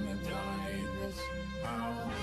gonna die this house.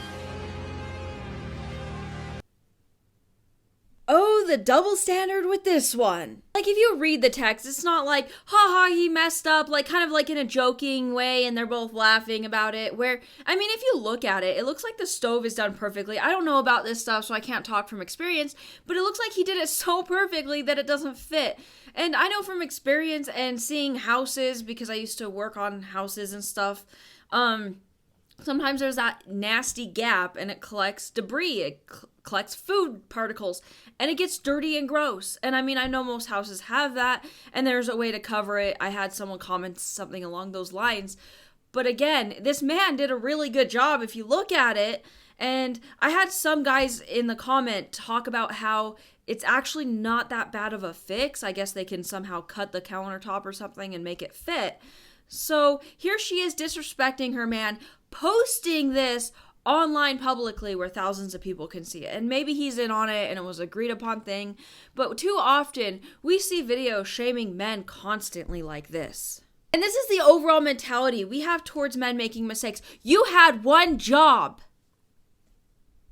Oh, the double standard with this one. Like, if you read the text, it's not like, haha, he messed up, like, kind of like in a joking way, and they're both laughing about it. Where, I mean, if you look at it, it looks like the stove is done perfectly. I don't know about this stuff, so I can't talk from experience, but it looks like he did it so perfectly that it doesn't fit. And I know from experience and seeing houses, because I used to work on houses and stuff, sometimes there's that nasty gap and it collects debris. It collects food particles and it gets dirty and gross. And I mean, I know most houses have that and there's a way to cover it. I had someone comment something along those lines. But again, this man did a really good job if you look at it. And I had some guys in the comment talk about how it's actually not that bad of a fix. I guess they can somehow cut the countertop or something and make it fit. So here she is disrespecting her man, posting this online publicly where thousands of people can see it. And maybe he's in on it and it was agreed upon thing. But too often we see videos shaming men constantly like this. And this is the overall mentality we have towards men making mistakes. You had one job.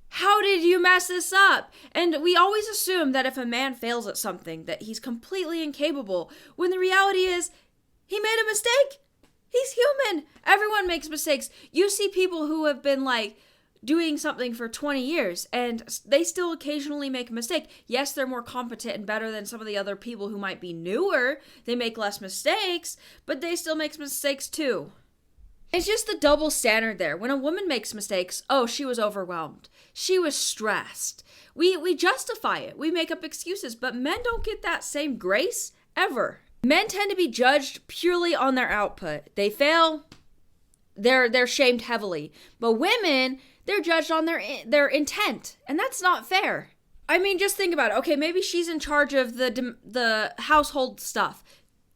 How did you mess this up? And we always assume that if a man fails at something, that he's completely incapable, when the reality is he made a mistake. He's human. Everyone makes mistakes. You see people who have been like doing something for 20 years and they still occasionally make a mistake. Yes, they're more competent and better than some of the other people who might be newer. They make less mistakes, but they still make mistakes too. It's just the double standard there. When a woman makes mistakes, oh, she was overwhelmed. She was stressed. We justify it. We make up excuses, but men don't get that same grace ever. Men tend to be judged purely on their output. They fail, they're shamed heavily. But women, they're judged on their intent, and that's not fair. I mean, just think about it. Okay, maybe she's in charge of the household stuff.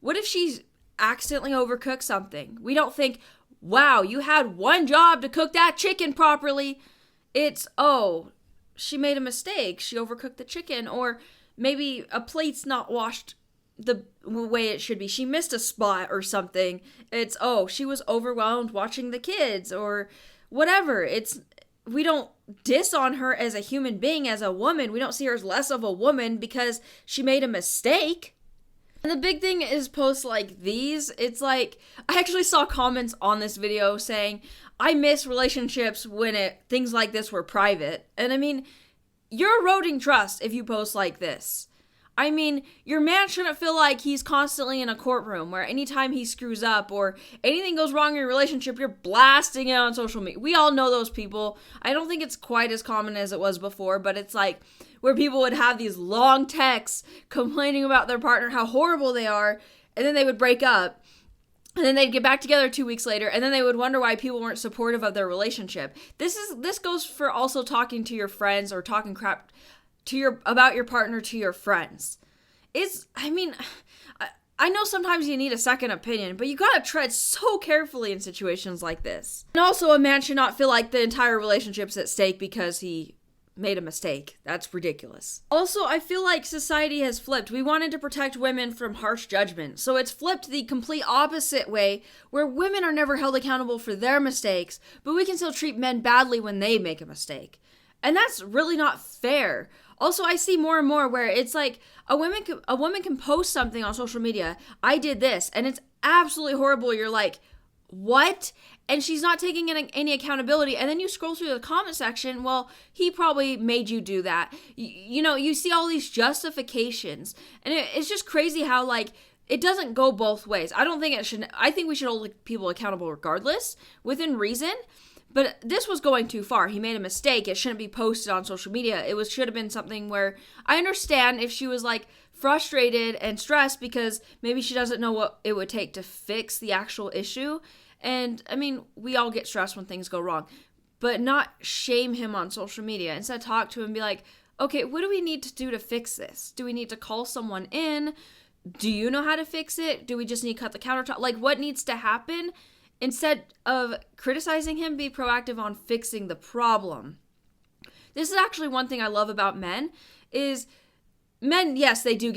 What if she's accidentally overcooked something? We don't think, wow, you had one job to cook that chicken properly. It's, oh, she made a mistake. She overcooked the chicken. Or maybe a plate's not washed the way it should be. She missed a spot or something. It's, oh, she was overwhelmed watching the kids or whatever. We don't diss on her as a human being, as a woman. We don't see her as less of a woman because she made a mistake. And the big thing is posts like these. It's like, I actually saw comments on this video saying, I miss relationships when things like this were private. And I mean, you're eroding trust if you post like this. I mean, your man shouldn't feel like he's constantly in a courtroom where anytime he screws up or anything goes wrong in your relationship, you're blasting it on social media. We all know those people. I don't think it's quite as common as it was before, but it's like where people would have these long texts complaining about their partner, how horrible they are, and then they would break up. And then they'd get back together 2 weeks later, and then they would wonder why people weren't supportive of their relationship. This goes for also talking to your friends or talking crap about your partner to your friends. I know sometimes you need a second opinion, but you gotta tread so carefully in situations like this. And also, a man should not feel like the entire relationship's at stake because he made a mistake. That's ridiculous. Also, I feel like society has flipped. We wanted to protect women from harsh judgment, so it's flipped the complete opposite way, where women are never held accountable for their mistakes, but we can still treat men badly when they make a mistake. And that's really not fair. Also, I see more and more where it's like a woman can post something on social media, I did this, and it's absolutely horrible. You're like, what? And she's not taking any accountability. And then you scroll through the comment section, well, he probably made you do that. You see all these justifications. And it's just crazy how, like, it doesn't go both ways. I think we should hold people accountable regardless, within reason. But this was going too far. He made a mistake. It shouldn't be posted on social media. Should have been something where I understand if she was like frustrated and stressed because maybe she doesn't know what it would take to fix the actual issue. And I mean, we all get stressed when things go wrong, but not shame him on social media. Instead, talk to him and be like, okay, what do we need to do to fix this? Do we need to call someone in? Do you know how to fix it? Do we just need to cut the countertop? Like, what needs to happen? Instead of criticizing him, be proactive on fixing the problem. This is actually one thing I love about men is men, yes, they do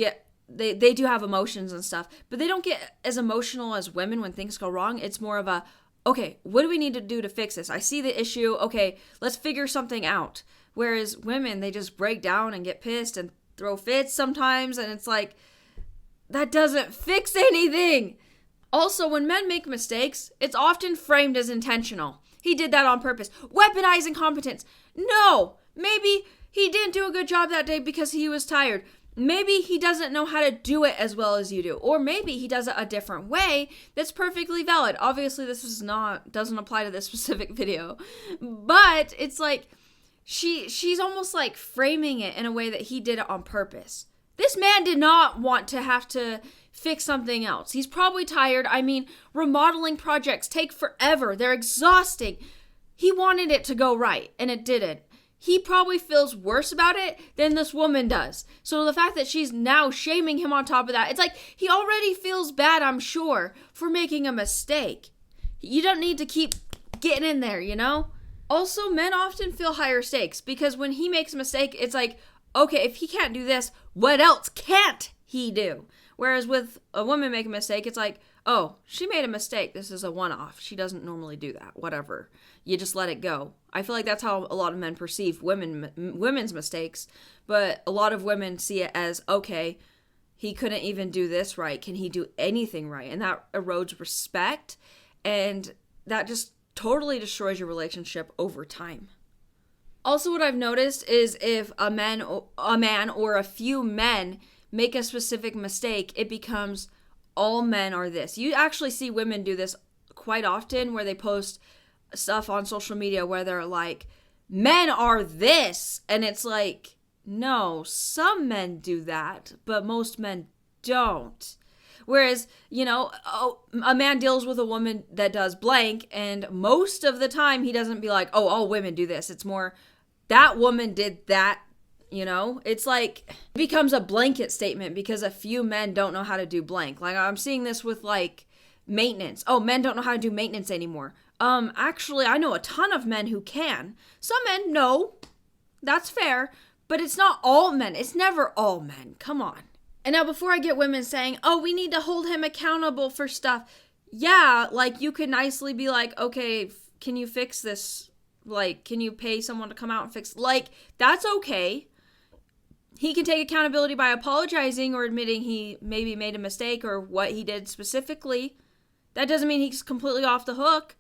have emotions and stuff, but they don't get as emotional as women when things go wrong. It's more of a, okay, what do we need to do to fix this? I see the issue. Okay, let's figure something out. Whereas women, they just break down and get pissed and throw fits sometimes. And it's like, that doesn't fix anything. Also, when men make mistakes, it's often framed as intentional. He did that on purpose. Weaponize incompetence. No, maybe he didn't do a good job that day because he was tired. Maybe he doesn't know how to do it as well as you do. Or maybe he does it a different way that's perfectly valid. Obviously, this doesn't apply to this specific video. But it's like, she's almost like framing it in a way that he did it on purpose. This man did not want to have to fix something else. He's probably tired. I mean, remodeling projects take forever. They're exhausting. He wanted it to go right, and it didn't. He probably feels worse about it than this woman does. So the fact that she's now shaming him on top of that, it's like he already feels bad, I'm sure, for making a mistake. You don't need to keep getting in there, you know? Also, men often feel higher stakes because when he makes a mistake, it's like, okay, if he can't do this, what else can't he do? Whereas with a woman make a mistake, it's like, oh, she made a mistake. This is a one-off. She doesn't normally do that. Whatever. You just let it go. I feel like that's how a lot of men perceive women's mistakes. But a lot of women see it as, okay, he couldn't even do this right. Can he do anything right? And that erodes respect. And that just totally destroys your relationship over time. Also, what I've noticed is if a man or a few men make a specific mistake, it becomes all men are this. You actually see women do this quite often where they post stuff on social media where they're like, men are this. And it's like, no, some men do that, but most men don't. Whereas, you know, a man deals with a woman that does blank, and most of the time he doesn't be like, oh, all women do this. It's more, that woman did that, you know? It's like, it becomes a blanket statement because a few men don't know how to do blank. Like, I'm seeing this with, like, maintenance. Oh, men don't know how to do maintenance anymore. Actually, I know a ton of men who can. Some men, no. That's fair. But it's not all men. It's never all men. Come on. And now before I get women saying, oh, we need to hold him accountable for stuff. Yeah, like you could nicely be like, okay, can you fix this? Like, can you pay someone to come out and fix? Like, that's okay. He can take accountability by apologizing or admitting he maybe made a mistake or what he did specifically. That doesn't mean he's completely off the hook.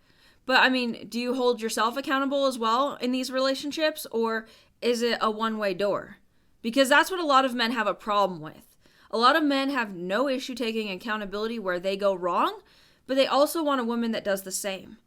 But I mean, do you hold yourself accountable as well in these relationships? Or is it a one-way door? Because that's what a lot of men have a problem with. A lot of men have no issue taking accountability where they go wrong, but they also want a woman that does the same.